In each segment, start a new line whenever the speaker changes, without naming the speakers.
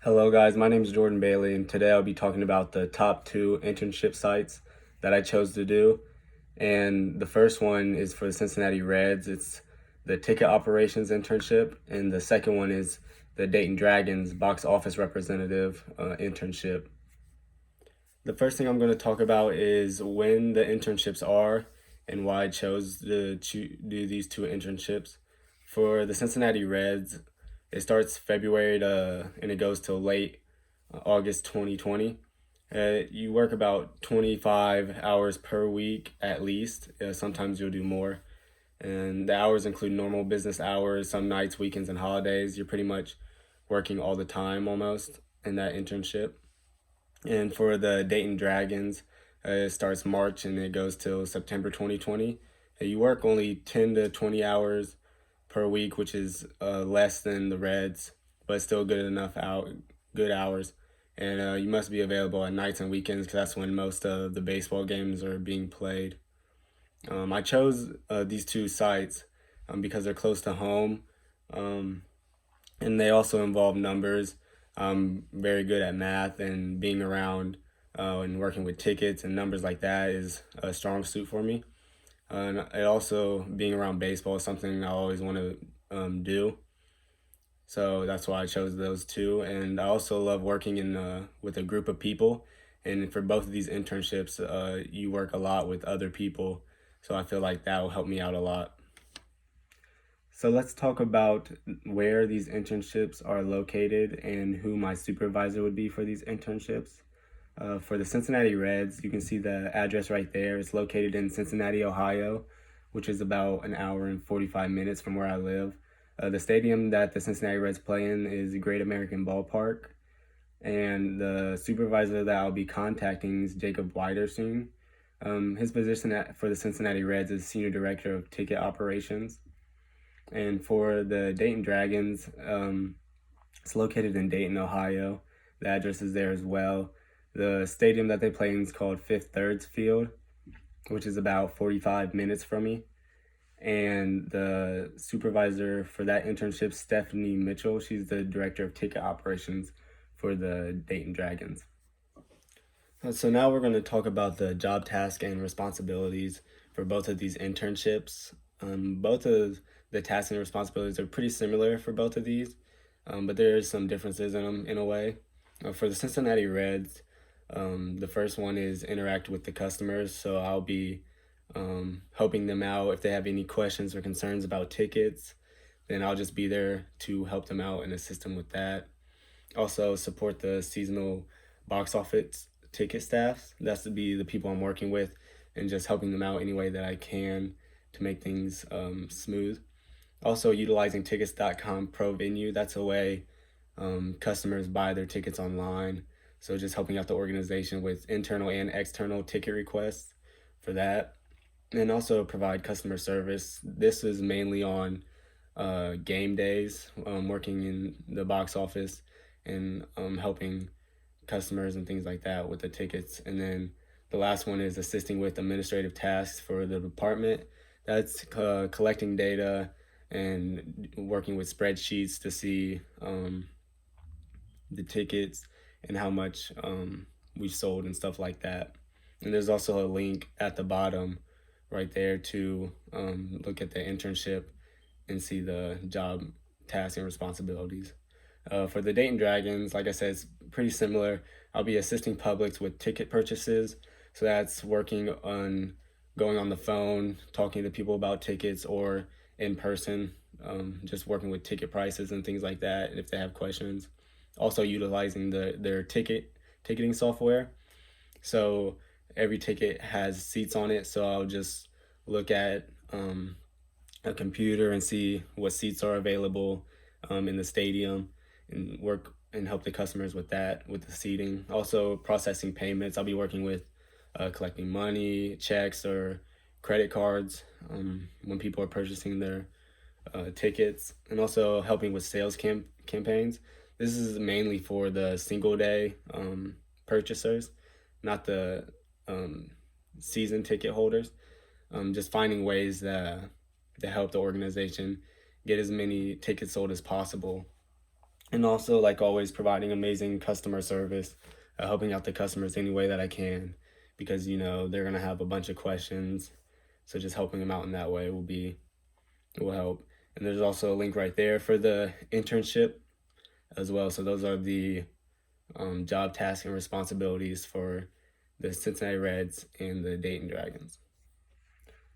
Hello guys, my name is Jordan Bailey and today I'll be talking about the top two internship sites that I chose to do. And the first one is for the Cincinnati Reds. It's the ticket operations internship, and the second one is the Dayton Dragons box office representative internship. The first thing I'm going to talk about is when the internships are and why I chose to do these two internships. For the Cincinnati Reds, it starts February and it goes till late August 2020. You work about 25 hours per week at least. Sometimes you'll do more. And the hours include normal business hours, some nights, weekends, and holidays. You're pretty much working all the time almost in that internship. And for the Dayton Dragons, it starts March and it goes till September 2020. You work only 10 to 20 hours per week, which is less than the Reds, but still good hours. And you must be available at nights and weekends because that's when most of the baseball games are being played. I chose these two sites because they're close to home, um, and they also involve numbers. I'm very good at math, and being around and working with tickets and numbers like that is a strong suit for me. And it also, being around baseball is something I always want to do. So that's why I chose those two. And I also love working in with a group of people. And for both of these internships, you work a lot with other people. So I feel like that will help me out a lot. So let's talk about where these internships are located and who my supervisor would be for these internships. For the Cincinnati Reds, you can see the address right there. It's located in Cincinnati, Ohio, which is about an hour and 45 minutes from where I live. The stadium that the Cincinnati Reds play in is Great American Ballpark, and the supervisor that I'll be contacting is Jacob Widersoon. His position for the Cincinnati Reds is Senior Director of Ticket Operations. And for the Dayton Dragons, it's located in Dayton, Ohio. The address is there as well. The stadium that they play in is called Fifth Thirds Field, which is about 45 minutes from me. And the supervisor for that internship, Stephanie Mitchell, she's the director of ticket operations for the Dayton Dragons. So now we're going to talk about the job task and responsibilities for both of these internships. Both of the tasks and responsibilities are pretty similar for both of these, but there is some differences in them in a way. For the Cincinnati Reds, the first one is interact with the customers, so I'll be helping them out if they have any questions or concerns about tickets. Then I'll just be there to help them out and assist them with that. Also support the seasonal box office ticket staffs. That's to be the people I'm working with and just helping them out any way that I can to make things smooth. Also utilizing tickets.com Pro Venue. That's a way customers buy their tickets online. So just helping out the organization with internal and external ticket requests for that. And also provide customer service. This is mainly on game days, working in the box office and helping customers and things like that with the tickets. And then the last one is assisting with administrative tasks for the department. That's collecting data and working with spreadsheets to see the tickets and how much we sold and stuff like that. And there's also a link at the bottom right there to look at the internship and see the job tasks and responsibilities. For the Dayton Dragons, like I said, it's pretty similar. I'll be assisting Publix with ticket purchases. So that's working on going on the phone, talking to people about tickets, or in person, just working with ticket prices and things like that if they have questions. Also utilizing their ticketing software. So every ticket has seats on it, so I'll just look at a computer and see what seats are available in the stadium and work and help the customers with that, with the seating. Also processing payments. I'll be working with collecting money, checks, or credit cards when people are purchasing their tickets, and also helping with sales campaigns. This is mainly for the single day purchasers, not the season ticket holders. Just finding ways to help the organization get as many tickets sold as possible And also, like always, providing amazing customer service, helping out the customers any way that I can, because they're gonna have a bunch of questions. So just helping them out in that way will help. And there's also a link right there for the internship as well. So those are the job tasks and responsibilities for the Cincinnati Reds and the Dayton Dragons.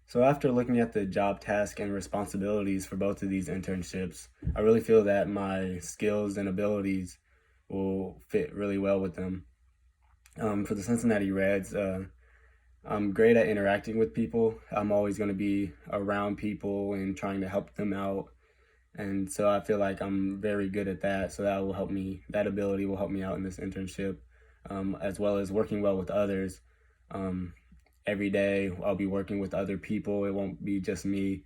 So after looking at the job task and responsibilities for both of these internships, I really feel that my skills and abilities will fit really well with them. For the Cincinnati Reds, I'm great at interacting with people. I'm always going to be around people and trying to help them out. And so I feel like I'm very good at that. So that will help me, that ability will help me out in this internship, as well as working well with others. Um, every day I'll be working with other people. It won't be just me.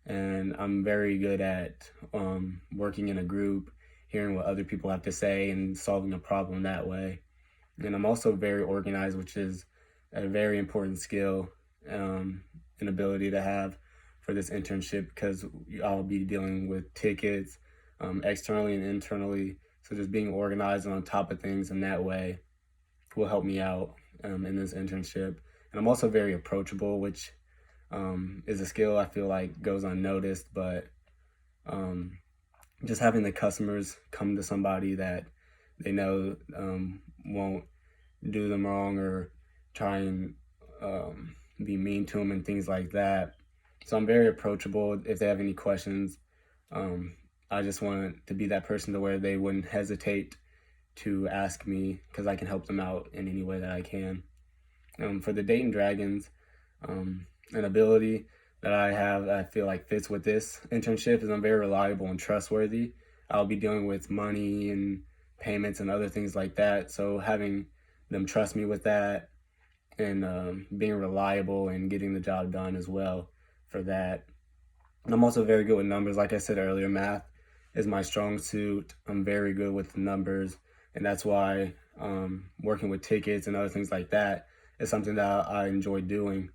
And I'm very good at working in a group, hearing what other people have to say and solving a problem that way. And I'm also very organized, which is a very important skill and ability to have for this internship, because I'll be dealing with tickets externally and internally. So just being organized and on top of things in that way will help me out in this internship. And I'm also very approachable, which is a skill I feel like goes unnoticed, but um, just having the customers come to somebody that they know won't do them wrong or try and be mean to them and things like that. So I'm very approachable. If they have any questions, um, I just want to be that person to where they wouldn't hesitate to ask me, because I can help them out in any way that I can. For the Dayton Dragons, an ability that I have that I feel like fits with this internship is I'm very reliable and trustworthy. I'll be dealing with money and payments and other things like that. So having them trust me with that and being reliable and getting the job done as well for that. And I'm also very good with numbers. Like I said earlier, math is my strong suit. I'm very good with the numbers, and that's why working with tickets and other things like that is something that I enjoy doing.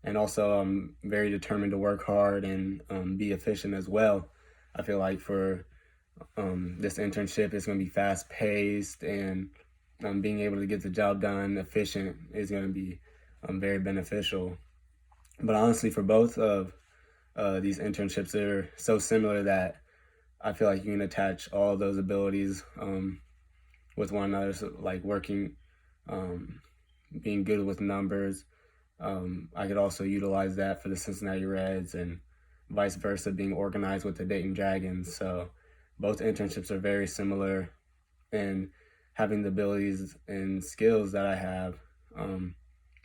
And also, I'm very determined to work hard and be efficient as well. I feel like for this internship, it's going to be fast paced, and being able to get the job done efficient is going to be very beneficial. But honestly, for both of these internships, they're so similar that I feel like you can attach all those abilities with one another. So like working, being good with numbers. I could also utilize that for the Cincinnati Reds and vice versa, being organized with the Dayton Dragons. So both internships are very similar, and having the abilities and skills that I have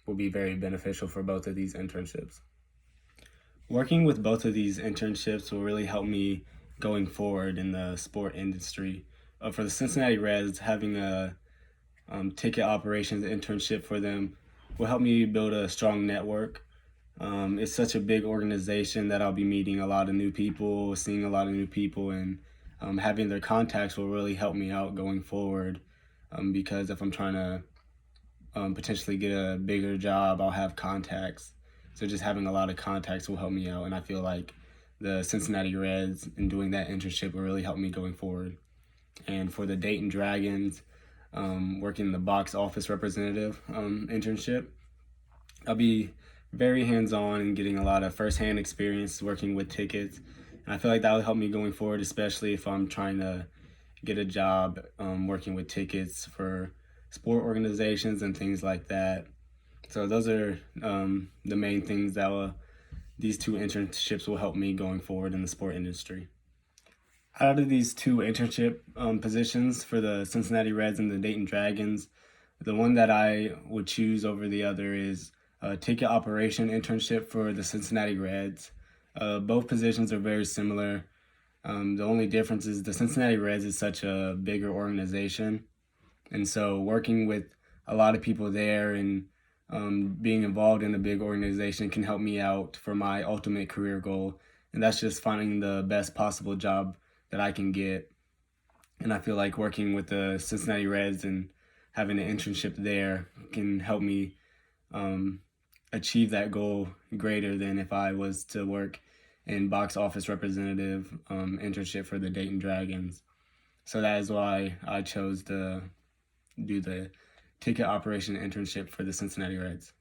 will be very beneficial for both of these internships. Working with both of these internships will really help me going forward in the sport industry. For the Cincinnati Reds, having a ticket operations internship for them will help me build a strong network. It's such a big organization that I'll be meeting a lot of new people, seeing a lot of new people, and having their contacts will really help me out going forward. Because if I'm trying to potentially get a bigger job, I'll have contacts. So just having a lot of contacts will help me out, and I feel like the Cincinnati Reds and doing that internship will really help me going forward. And for the Dayton Dragons, working the box office representative internship, I'll be very hands-on and getting a lot of first-hand experience working with tickets. And I feel like that will help me going forward, especially if I'm trying to get a job working with tickets for sport organizations and things like that. So those are the main things that these two internships will help me going forward in the sport industry. Out of these two internship positions for the Cincinnati Reds and the Dayton Dragons, the one that I would choose over the other is a ticket operation internship for the Cincinnati Reds. Both positions are very similar. The only difference is the Cincinnati Reds is such a bigger organization. And so working with a lot of people there and being involved in a big organization can help me out for my ultimate career goal. And that's just finding the best possible job that I can get. And I feel like working with the Cincinnati Reds and having an internship there can help me achieve that goal greater than if I was to work in box office representative internship for the Dayton Dragons. So that is why I chose to do the ticket operation internship for the Cincinnati Reds.